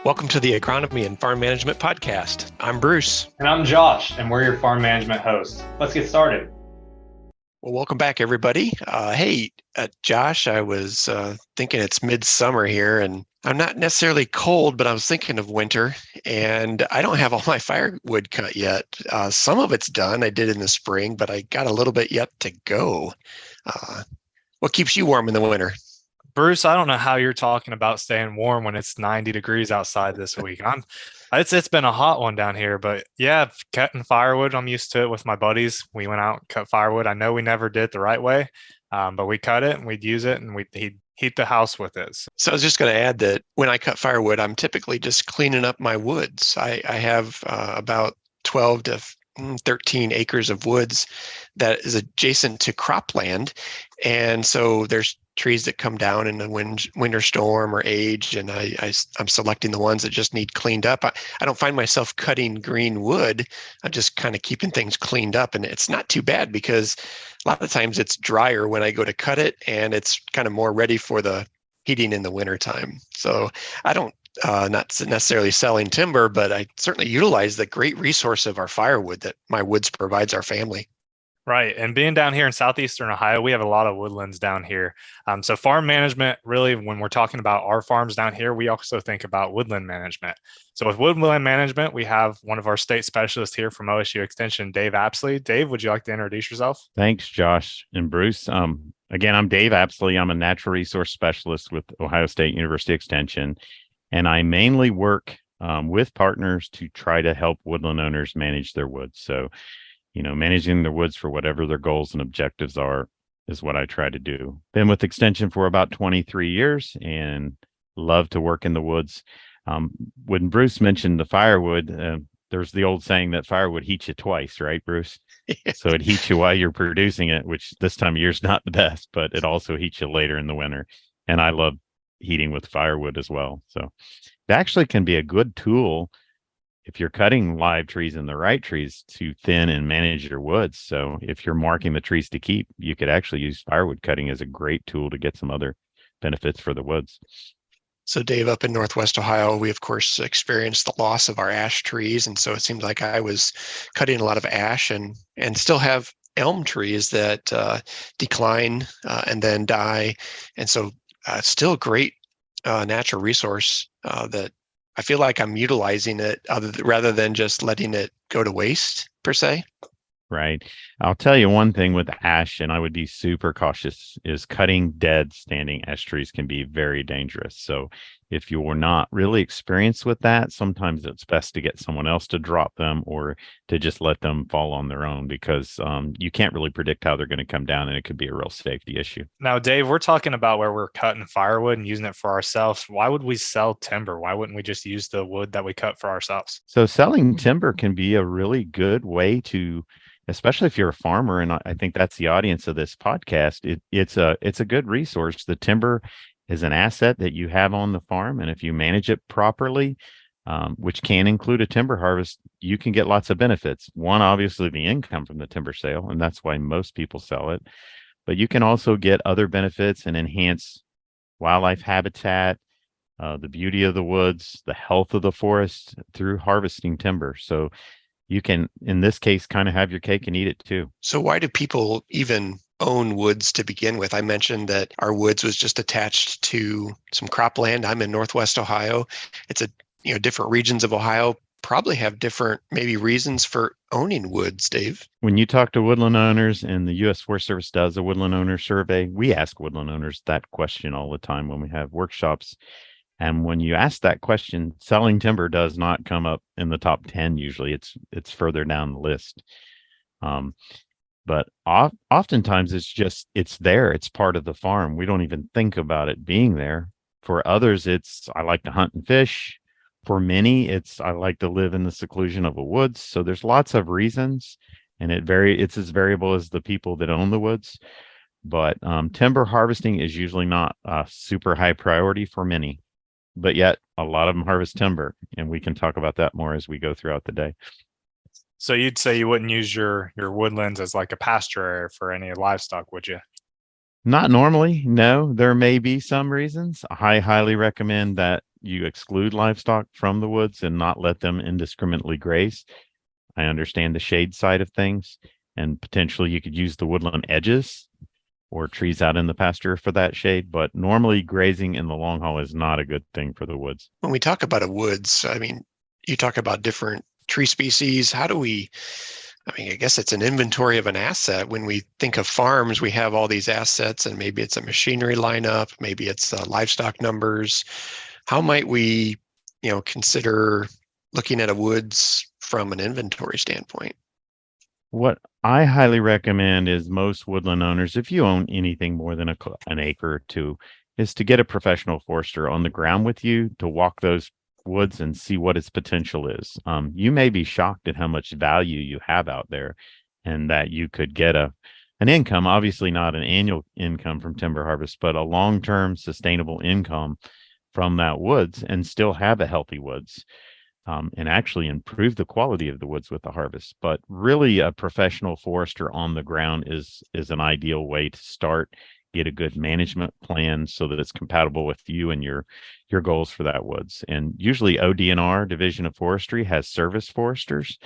Welcome to the Agronomy and Farm Management Podcast. I'm Bruce. And I'm Josh, and we're your farm management hosts. Let's get started. Well, welcome back, everybody. Josh, I was thinking it's midsummer here, and I'm not necessarily cold, but I was thinking of winter, and I don't have all my firewood cut yet. Some of it's done. I did in the spring, but I got a little bit yet to go. What keeps you warm in the winter? Bruce, I don't know how you're talking about staying warm when it's 90 degrees outside this week. It's been a hot one down here, but yeah, cutting firewood, I'm used to it with my buddies. We went out and cut firewood. I know we never did it the right way, but we cut it and we'd use it and he'd heat the house with it. So I was just going to add that when I cut firewood, I'm typically just cleaning up my woods. I have about 12 to 13 acres of woods that is adjacent to cropland. And so there's trees that come down in a winter storm or age, and I'm selecting the ones that just need cleaned up. I don't find myself cutting green wood. I'm just kind of keeping things cleaned up, and it's not too bad because a lot of times it's drier when I go to cut it, and it's kind of more ready for the heating in the wintertime. So I don't not necessarily selling timber, but I certainly utilize the great resource of our firewood that my woods provides our family. Right. And being down here in southeastern Ohio, we have a lot of woodlands down here. So farm management, really, when we're talking about our farms down here, we also think about woodland management. So with woodland management, we have one of our state specialists here from OSU Extension, Dave Apsley. Dave, would you like to introduce yourself? Thanks, Josh and Bruce. Again, I'm Dave Apsley. I'm a natural resource specialist with Ohio State University Extension, and I mainly work with partners to try to help woodland owners manage their woods. So managing their woods for whatever their goals and objectives are is what I try to do. Been with Extension for about 23 years and love to work in the woods. When Bruce mentioned the firewood, there's the old saying that firewood heats you twice, right, Bruce? So it heats you while you're producing it, which this time of year is not the best, but it also heats you later in the winter. And I love heating with firewood as well. So it actually can be a good tool if you're cutting live trees and the right trees to thin and manage your woods. So if you're marking the trees to keep, you could actually use firewood cutting as a great tool to get some other benefits for the woods. So Dave, up in Northwest Ohio, we of course experienced the loss of our ash trees. And so it seemed like I was cutting a lot of ash and still have elm trees that decline and then die. And so still a great natural resource that I feel like I'm utilizing it rather than just letting it go to waste per se. Right. I'll tell you one thing with ash, and I would be super cautious, is cutting dead standing ash trees can be very dangerous. So if you're not really experienced with that, sometimes it's best to get someone else to drop them or to just let them fall on their own because you can't really predict how they're going to come down, and it could be a real safety issue. Now, Dave, we're talking about where we're cutting firewood and using it for ourselves. Why would we sell timber? Why wouldn't we just use the wood that we cut for ourselves? So selling timber can be a really good way to, especially if you're a farmer, and I think that's the audience of this podcast. It's a good resource. The timber is an asset that you have on the farm, and if you manage it properly, which can include a timber harvest, you can get lots of benefits. One, obviously, the income from the timber sale, and that's why most people sell it. But you can also get other benefits and enhance wildlife habitat, the beauty of the woods, the health of the forest through harvesting timber. So you can, in this case, kind of have your cake and eat it too. So why do people even own woods to begin with? I mentioned that our woods was just attached to some cropland. I'm in Northwest Ohio. It's different regions of Ohio probably have different maybe reasons for owning woods, Dave. When you talk to woodland owners, and the U.S. Forest Service does a woodland owner survey, we ask woodland owners that question all the time when we have workshops. And when you ask that question, selling timber does not come up in the top 10. Usually it's further down the list. But oftentimes it's there. It's part of the farm. We don't even think about it being there. For others, I like to hunt and fish. For many, I like to live in the seclusion of the woods. So there's lots of reasons, and it's as variable as the people that own the woods. But timber harvesting is usually not a super high priority for many. But yet a lot of them harvest timber, and we can talk about that more as we go throughout the day. So you'd say you wouldn't use your woodlands as like a pasture area for any livestock, would you? Not normally, no. There may be some reasons. I highly recommend that you exclude livestock from the woods and not let them indiscriminately graze. I understand the shade side of things, and potentially you could use the woodland edges or trees out in the pasture for that shade, but normally grazing in the long haul is not a good thing for the woods. When we talk about a woods, I mean, you talk about different tree species. How do we, I mean, I guess it's an inventory of an asset. When we think of farms, we have all these assets, and maybe it's a machinery lineup, maybe it's livestock numbers. How might we, consider looking at a woods from an inventory standpoint? What I highly recommend is most woodland owners, if you own anything more than an acre or two, is to get a professional forester on the ground with you to walk those woods and see what its potential is. You may be shocked at how much value you have out there, and that you could get an income, obviously not an annual income from timber harvest, but a long-term sustainable income from that woods and still have a healthy woods. And actually improve the quality of the woods with the harvest. But really, a professional forester on the ground is an ideal way to start. Get a good management plan so that it's compatible with you and your goals for that woods. And usually ODNR, Division of Forestry, has service foresters,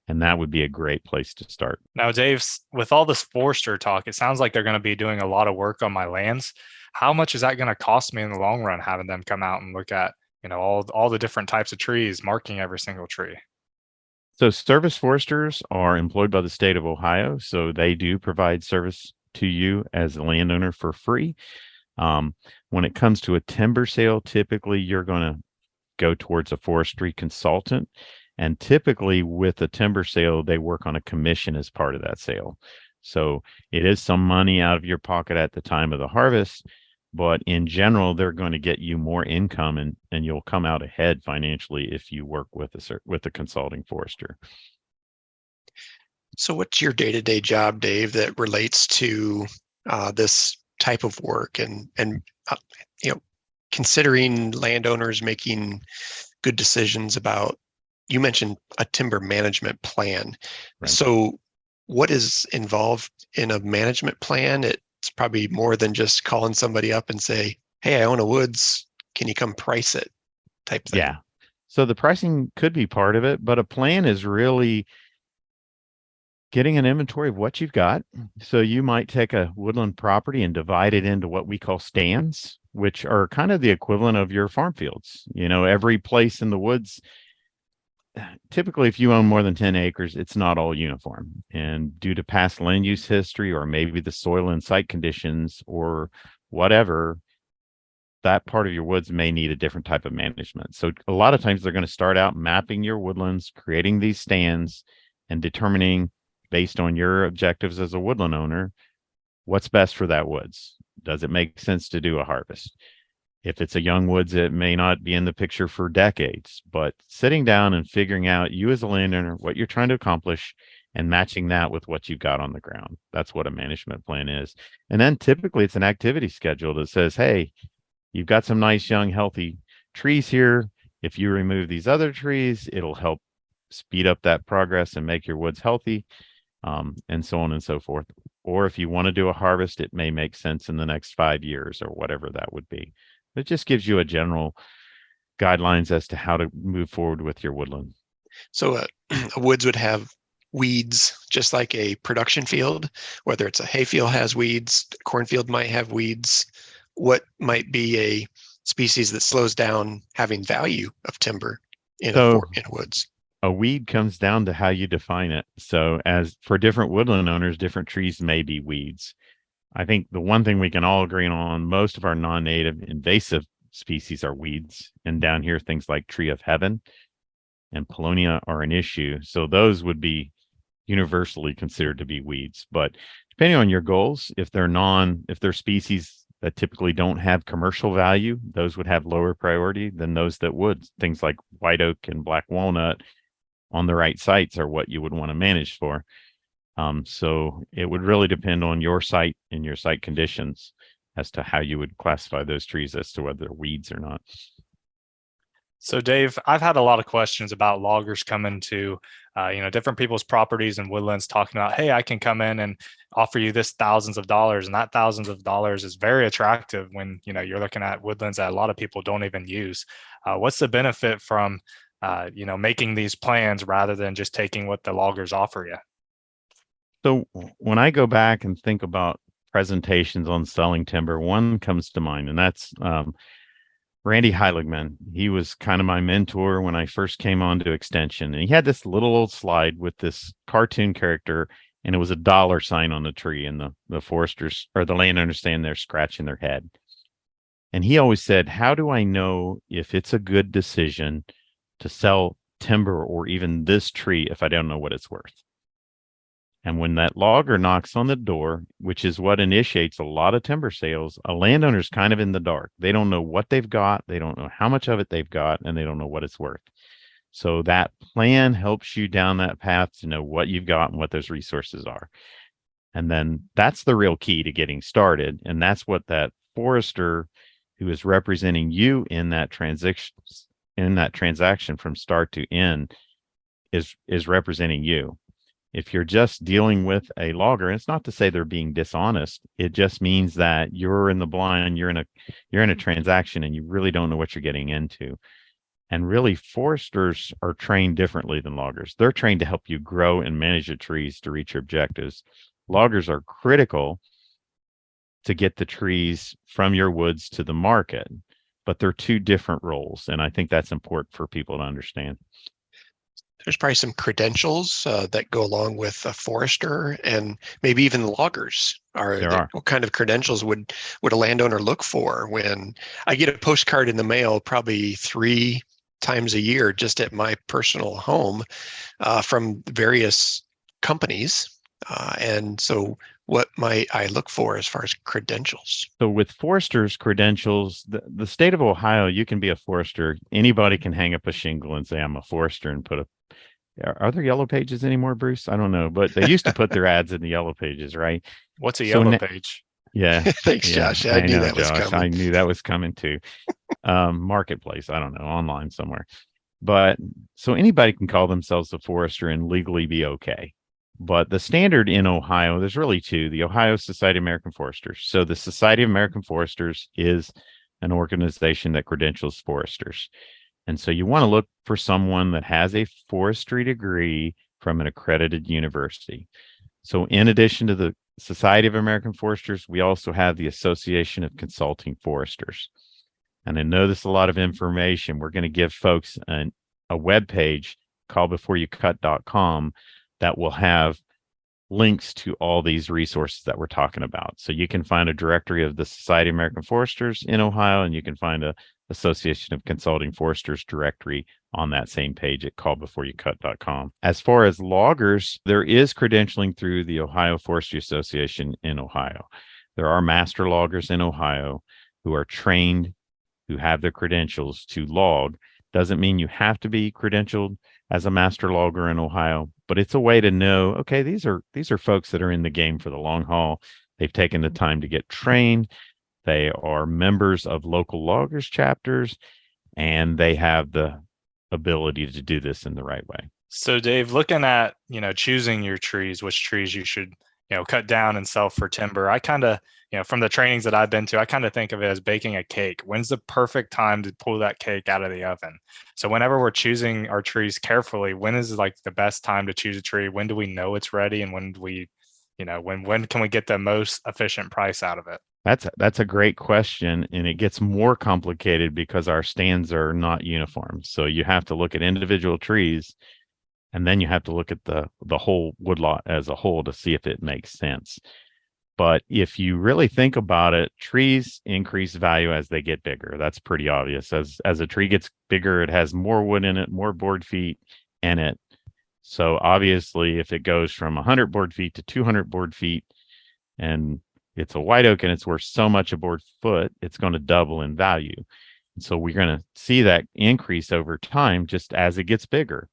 and that would be a great place to start. Now, Dave, with all this forester talk, it sounds like they're going to be doing a lot of work on my lands. How much is that going to cost me in the long run, having them come out and look at all the different types of trees, marking every single tree? So service foresters are employed by the state of Ohio, so they do provide service to you as a landowner for free. When it comes to a timber sale, typically you're going to go towards a forestry consultant, and typically with a timber sale, they work on a commission as part of that sale. So it is some money out of your pocket at the time of the harvest, but in general, they're going to get you more income, and you'll come out ahead financially if you work with a consulting forester. So what's your day-to-day job, Dave, that relates to this type of work and considering landowners making good decisions about, you mentioned a timber management plan. Right. So what is involved in a management plan? It's probably more than just calling somebody up and say, hey, I own a woods. Can you come price it type thing? Yeah. So the pricing could be part of it, but a plan is really getting an inventory of what you've got. So you might take a woodland property and divide it into what we call stands, which are kind of the equivalent of your farm fields. Every place in the woods, typically if you own more than 10 acres, it's not all uniform. And due to past land use history, or maybe the soil and site conditions or whatever, that part of your woods may need a different type of management. So a lot of times they're going to start out mapping your woodlands, creating these stands, and determining, based on your objectives as a woodland owner, what's best for that woods. Does it make sense to do a harvest? If it's a young woods, it may not be in the picture for decades, but sitting down and figuring out, you as a landowner, what you're trying to accomplish, and matching that with what you've got on the ground. That's what a management plan is. And then typically it's an activity schedule that says, hey, you've got some nice, young, healthy trees here. If you remove these other trees, it'll help speed up that progress and make your woods healthy, and so on and so forth. Or if you want to do a harvest, it may make sense in the next 5 years or whatever that would be. It just gives you a general guidelines as to how to move forward with your woodland. So a woods would have weeds, just like a production field. Whether it's a hay field has weeds, a cornfield might have weeds. What might be a species that slows down having value of timber in a woods? A weed comes down to how you define it. So as for different woodland owners, different trees may be weeds. I think the one thing we can all agree on, most of our non-native invasive species are weeds. And down here, things like tree of heaven and paulownia are an issue. So those would be universally considered to be weeds. But depending on your goals, if they're species that typically don't have commercial value, those would have lower priority than those that would. Things like white oak and black walnut on the right sites are what you would want to manage for. So it would really depend on your site and your site conditions as to how you would classify those trees as to whether they're weeds or not. So Dave, I've had a lot of questions about loggers coming to, different people's properties and woodlands talking about, hey, I can come in and offer you this thousands of dollars, and that thousands of dollars is very attractive when you're looking at woodlands that a lot of people don't even use. What's the benefit from, making these plans rather than just taking what the loggers offer you? So when I go back and think about presentations on selling timber, one comes to mind, and that's Randy Heiligman. He was kind of my mentor when I first came on to Extension. And he had this little old slide with this cartoon character, and it was a dollar sign on the tree. And the foresters or the landowners standing there scratching their head. And he always said, how do I know if it's a good decision to sell timber or even this tree if I don't know what it's worth? And when that logger knocks on the door, which is what initiates a lot of timber sales, a landowner's kind of in the dark. They don't know what they've got. They don't know how much of it they've got, and they don't know what it's worth. So that plan helps you down that path to know what you've got and what those resources are. And then that's the real key to getting started. And that's what that forester who is representing you in that transaction from start to end is representing you. If you're just dealing with a logger, and it's not to say they're being dishonest, it just means that you're in the blind, you're in a transaction and you really don't know what you're getting into. And really, foresters are trained differently than loggers. They're trained to help you grow and manage your trees to reach your objectives. Loggers are critical to get the trees from your woods to the market, but they're two different roles. And I think that's important for people to understand. There's probably some credentials that go along with a forester, and maybe even loggers. What kind of credentials would a landowner look for? When I get a postcard in the mail probably 3 times a year just at my personal home from various companies. And so what might I look for as far as credentials? So with foresters' credentials, the state of Ohio, you can be a forester. Anybody can hang up a shingle and say, I'm a forester, and put are there yellow pages anymore, Bruce? I don't know, but they used to put their ads in the yellow pages, right? What's a yellow page? Yeah. Thanks, yeah, Josh. I knew that Josh, was coming. I knew that was coming too. Marketplace, I don't know, online somewhere. But so anybody can call themselves a forester and legally be okay. But the standard in Ohio, there's really two: the Ohio Society of American Foresters. So the Society of American Foresters is an organization that credentials foresters. And so you want to look for someone that has a forestry degree from an accredited university. So in addition to the Society of American Foresters, we also have the Association of Consulting Foresters. And I know this is a lot of information. We're going to give folks a web page, callbeforeyoucut.com, that will have links to all these resources that we're talking about. So you can find a directory of the Society of American Foresters in Ohio, and you can find a Association of Consulting Foresters directory on that same page at callbeforeyoucut.com. As far as loggers, there is credentialing through the Ohio Forestry Association in Ohio. There are master loggers in Ohio who are trained, who have the credentials to log. Doesn't mean you have to be credentialed as a master logger in Ohio, but it's a way to know, okay, these are folks that are in the game for the long haul. They've taken the time to get trained. They are members of local loggers chapters, and they have the ability to do this in the right way. So Dave, looking at, choosing your trees, which trees you should, cut down and sell for timber, I kind of, from the trainings that I've been to, I kind of think of it as baking a cake. When's the perfect time to pull that cake out of the oven? So whenever we're choosing our trees carefully, when is like the best time to choose a tree? When do we know it's ready? And when do we, when can we get the most efficient price out of it? That's a great question, and it gets more complicated because our stands are not uniform. So you have to look at individual trees, and then you have to look at the whole woodlot as a whole to see if it makes sense. But if you really think about it, trees increase value as they get bigger. That's pretty obvious. As a tree gets bigger, it has more wood in it, more board feet in it. So obviously, if it goes from 100 board feet to 200 board feet, and it's a white oak and it's worth so much a board foot, it's going to double in value. And so we're going to see that increase over time just as it gets bigger.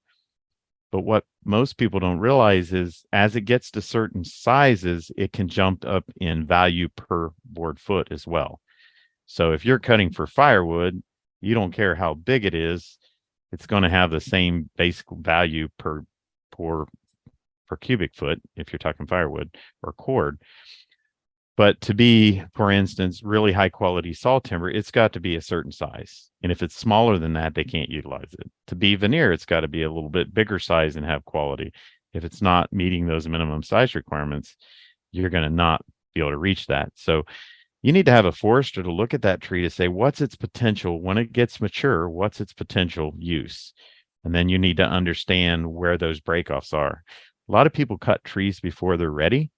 But what most people don't realize is as it gets to certain sizes, it can jump up in value per board foot as well. So if you're cutting for firewood, You don't care how big it is, it's going to have the same basic value per cubic foot if you're talking firewood or cord. But to be, for instance, really high quality saw timber, it's got to be a certain size. And if it's smaller than that, they can't utilize it. To be veneer, it's got to be a little bit bigger size and have quality. If it's not meeting those minimum size requirements, you're going to not be able to reach that. So you need to have a forester to look at that tree to say, what's its potential when it gets mature? What's its potential use? And then you need to understand where those breakoffs are. A lot of people cut trees before they're ready.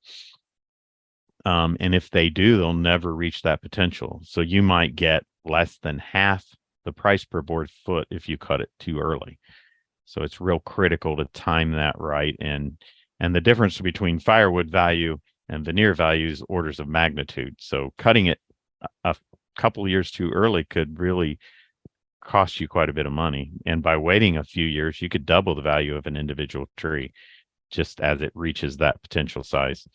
And if they do, they'll never reach that potential. So you might get less than half the price per board foot if you cut it too early. So it's real critical to time that right. And the difference between firewood value and veneer value is orders of magnitude. So cutting it a couple of years too early could really cost you quite a bit of money. And by waiting a few years, you could double the value of an individual tree just as it reaches that potential size.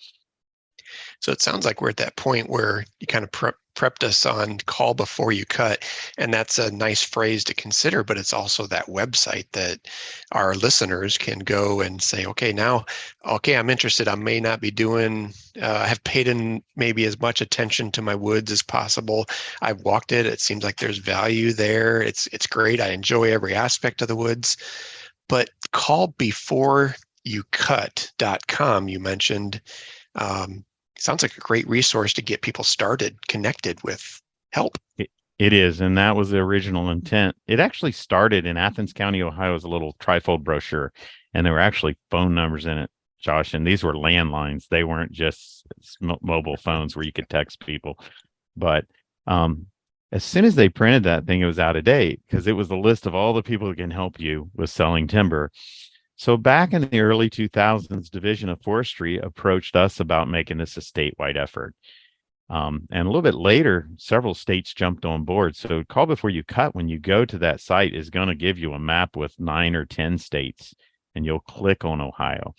So it sounds like we're at that point where you kind of prepped us on call before you cut. And that's a nice phrase to consider, but it's also that website that our listeners can go and say, okay, now, okay, I'm interested. I may not be doing, I have paid in maybe as much attention to my woods as possible. I've walked it. It seems like there's value there. It's great. I enjoy every aspect of the woods. But call before you cut.com, you mentioned, sounds like a great resource to get people started, connected with help. It is, and that was the original intent. It actually started in Athens County, Ohio, as a little trifold brochure, and there were actually phone numbers in it, Josh, and these were landlines. They weren't just mobile phones where you could text people. But as soon as they printed that thing, it was out of date because it was the list of all the people who can help you with selling timber. So back in the early 2000s, Division of Forestry approached us about making this a statewide effort. And a little bit later, several states jumped on board. So Call Before You Cut, when you go to that site, is going to give you a map with 9 or 10 states, and you'll click on Ohio.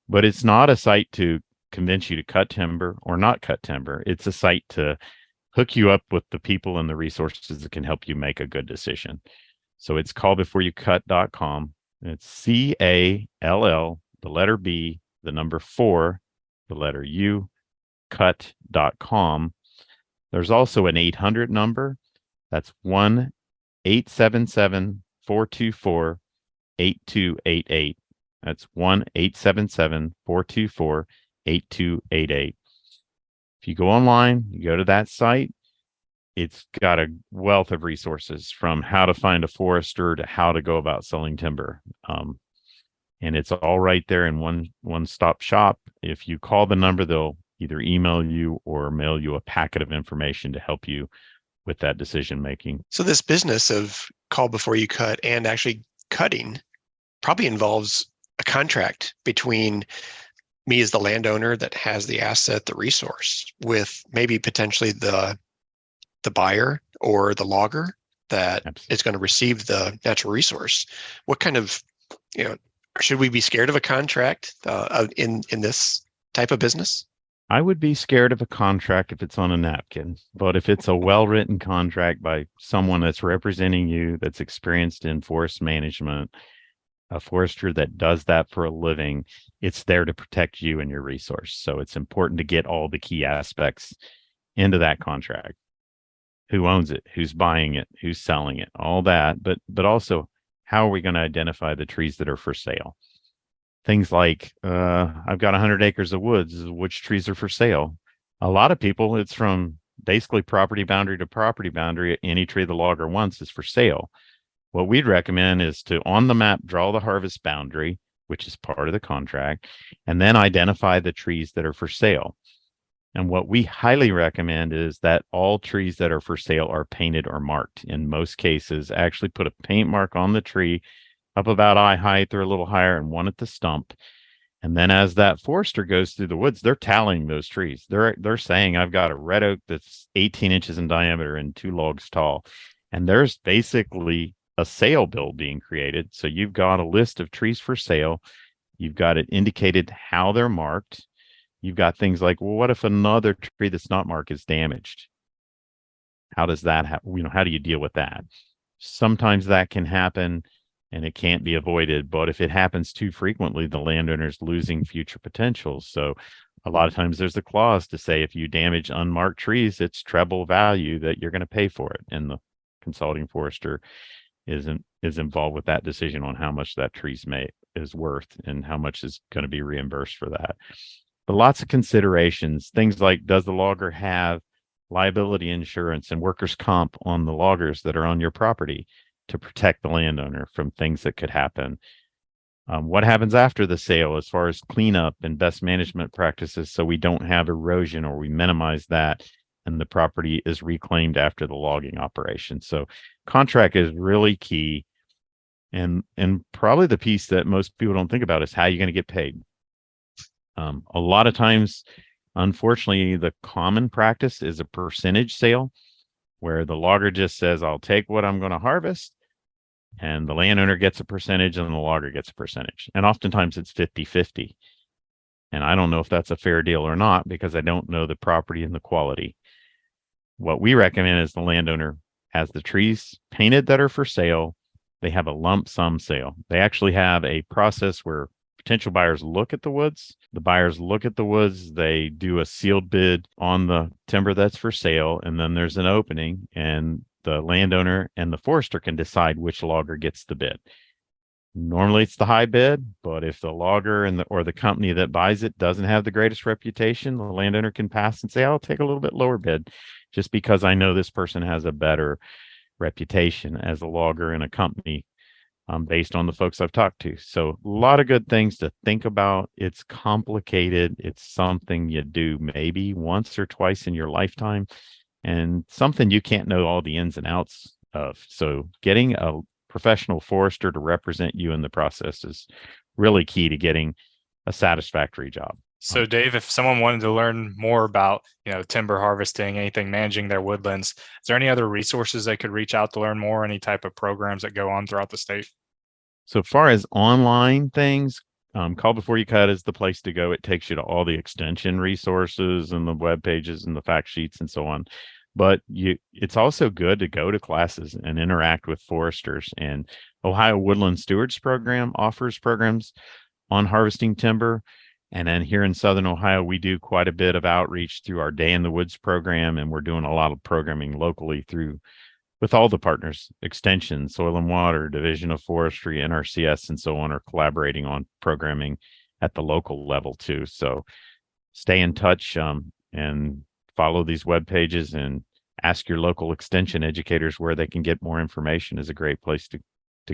But it's not a site to convince you to cut timber or not cut timber. It's a site to hook you up with the people and the resources that can help you make a good decision. So it's callbeforeyoucut.com. It's CALL, the letter B, the number 4, the letter U, cut.com. There's also an 800 number. That's 1-877-424-8288. That's 1-877-424-8288. If you go online, you go to that site, it's got a wealth of resources from how to find a forester to how to go about selling timber. And it's all right there in one-stop shop. If you call the number, they'll either email you or mail you a packet of information to help you with that decision making. So this business of call before you cut and actually cutting probably involves a contract between me as the landowner that has the asset, the resource, with maybe potentially the buyer or the logger that Absolutely. is going to receive the natural resource. What kind of, should we be scared of a contract in this type of business? I would be scared of a contract if it's on a napkin, but if it's a well-written contract by someone that's representing you, that's experienced in forest management, a forester that does that for a living, it's there to protect you and your resource. So it's important to get all the key aspects into that contract. Who owns it, who's buying it, who's selling it, all that, but also how are we going to identify the trees that are for sale? Things like, I've got 100 acres of woods, which trees are for sale? A lot of people, it's from basically property boundary to property boundary. Any tree the logger wants is for sale. What we'd recommend is to, on the map, draw the harvest boundary, which is part of the contract, and then identify the trees that are for sale. And what we highly recommend is that all trees that are for sale are painted or marked. In most cases, actually put a paint mark on the tree up about eye height or a little higher and one at the stump. And then as that forester goes through the woods, they're tallying those trees. They're saying, I've got a red oak that's 18 inches in diameter and 2 logs tall. And there's basically a sale bill being created. So you've got a list of trees for sale. You've got it indicated how they're marked. You've got things like, well, what if another tree that's not marked is damaged? How does that how do you deal with that? Sometimes that can happen and it can't be avoided. But if it happens too frequently, the landowner's losing future potential. So a lot of times there's a clause to say if you damage unmarked trees, it's treble value that you're going to pay for it. And the consulting forester is involved with that decision on how much that is worth and how much is going to be reimbursed for that. But lots of considerations, things like, does the logger have liability insurance and workers' comp on the loggers that are on your property to protect the landowner from things that could happen? What happens after the sale as far as cleanup and best management practices so we don't have erosion or we minimize that and the property is reclaimed after the logging operation? So contract is really key. And probably the piece that most people don't think about is how you're going to get paid. A lot of times, unfortunately, the common practice is a percentage sale where the logger just says, I'll take what I'm going to harvest, and the landowner gets a percentage and the logger gets a percentage. And oftentimes it's 50-50. And I don't know if that's a fair deal or not because I don't know the property and the quality. What we recommend is the landowner has the trees painted that are for sale. They have a lump sum sale. They actually have a process where potential buyers look at the woods. The buyers look at the woods. They do a sealed bid on the timber that's for sale. And then there's an opening and the landowner and the forester can decide which logger gets the bid. Normally it's the high bid, but if the logger or the company that buys it doesn't have the greatest reputation, the landowner can pass and say, I'll take a little bit lower bid just because I know this person has a better reputation as a logger in a company based on the folks I've talked to. So a lot of good things to think about. It's complicated. It's something you do maybe once or twice in your lifetime and something you can't know all the ins and outs of. So getting a professional forester to represent you in the process is really key to getting a satisfactory job. So Dave, if someone wanted to learn more about, timber harvesting, anything managing their woodlands, is there any other resources they could reach out to learn more? Any type of programs that go on throughout the state? So far as online things, Call Before You Cut is the place to go. It takes you to all the extension resources and the web pages and the fact sheets and so on. But it's also good to go to classes and interact with foresters. And Ohio Woodland Stewards Program offers programs on harvesting timber. And then here in Southern Ohio, we do quite a bit of outreach through our Day in the Woods program. And we're doing a lot of programming locally with all the partners, Extension, Soil and Water, Division of Forestry, NRCS, and so on are collaborating on programming at the local level too. So stay in touch and follow these web pages and ask your local extension educators where they can get more information is a great place to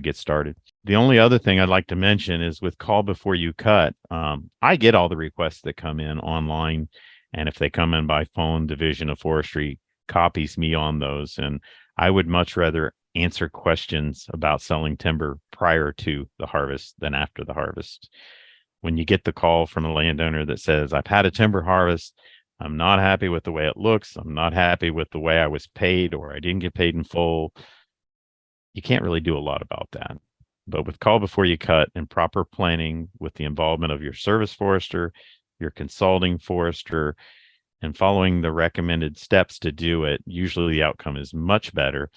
get started. The only other thing I'd like to mention is with Call Before You Cut, I get all the requests that come in online. And if they come in by phone, Division of Forestry copies me on those. And I would much rather answer questions about selling timber prior to the harvest than after the harvest. When you get the call from a landowner that says, I've had a timber harvest, I'm not happy with the way it looks, I'm not happy with the way I was paid, or I didn't get paid in full, you can't really do a lot about that. But with Call Before You Cut and proper planning with the involvement of your service forester, your consulting forester, and following the recommended steps to do it, usually the outcome is much better.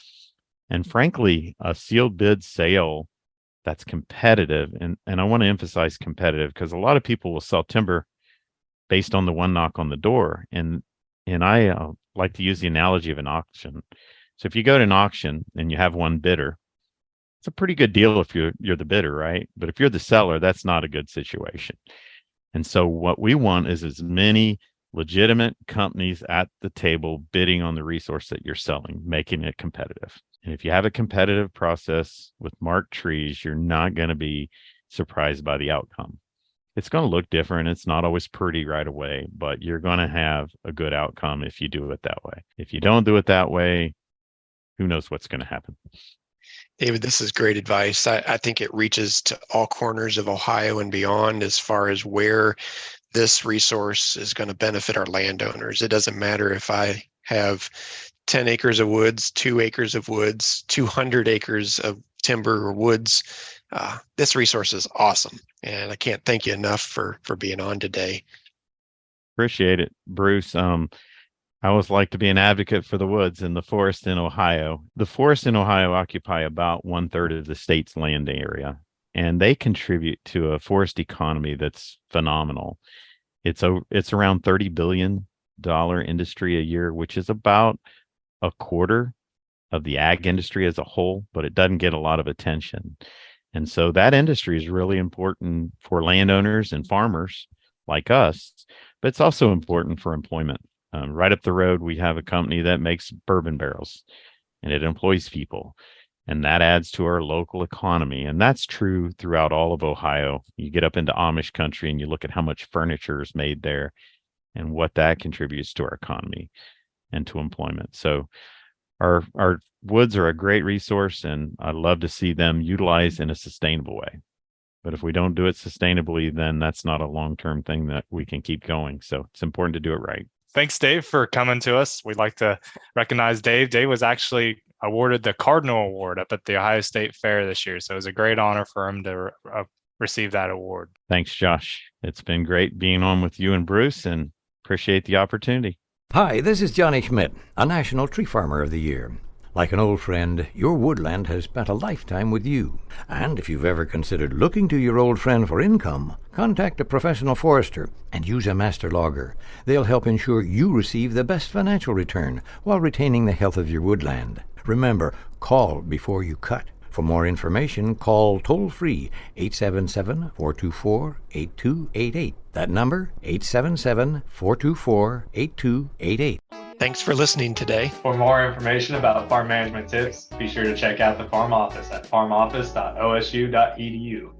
And frankly, a sealed bid sale that's competitive, and I want to emphasize competitive because a lot of people will sell timber based on the one knock on the door. And I like to use the analogy of an auction. So if you go to an auction and you have one bidder, it's a pretty good deal if you're the bidder, right? But if you're the seller, that's not a good situation. And so what we want is as many legitimate companies at the table bidding on the resource that you're selling, making it competitive. And if you have a competitive process with marked trees, you're not going to be surprised by the outcome. It's going to look different. It's not always pretty right away, but you're going to have a good outcome if you do it that way. If you don't do it that way, who knows what's going to happen. David, this is great advice. I think it reaches to all corners of Ohio and beyond as far as where this resource is going to benefit our landowners. It doesn't matter if I have 10 acres of woods, 2 acres of woods, 200 acres of timber or woods. This resource is awesome. And I can't thank you enough for being on today. Appreciate it, Bruce. I always like to be an advocate for the woods and the forest in Ohio. The forests in Ohio occupy about 1/3 of the state's land area, and they contribute to a forest economy that's phenomenal. It's around $30 billion industry a year, which is about a quarter of the ag industry as a whole, but it doesn't get a lot of attention. And so that industry is really important for landowners and farmers like us, but it's also important for employment. Right up the road, we have a company that makes bourbon barrels, and it employs people, and that adds to our local economy. And that's true throughout all of Ohio. You get up into Amish country and you look at how much furniture is made there and what that contributes to our economy and to employment. So our woods are a great resource, and I'd love to see them utilized in a sustainable way. But if we don't do it sustainably, then that's not a long-term thing that we can keep going. So it's important to do it right. Thanks, Dave, for coming to us. We'd like to recognize Dave. Dave was actually awarded the Cardinal Award up at the Ohio State Fair this year. So it was a great honor for him to receive that award. Thanks, Josh. It's been great being on with you and Bruce, and appreciate the opportunity. Hi, this is Johnny Schmidt, a National Tree Farmer of the Year. Like an old friend, your woodland has spent a lifetime with you. And if you've ever considered looking to your old friend for income, contact a professional forester and use a master logger. They'll help ensure you receive the best financial return while retaining the health of your woodland. Remember, call before you cut. For more information, call toll-free 877-424-8288. That number, 877-424-8288. Thanks for listening today. For more information about farm management tips, be sure to check out the Farm Office at farmoffice.osu.edu.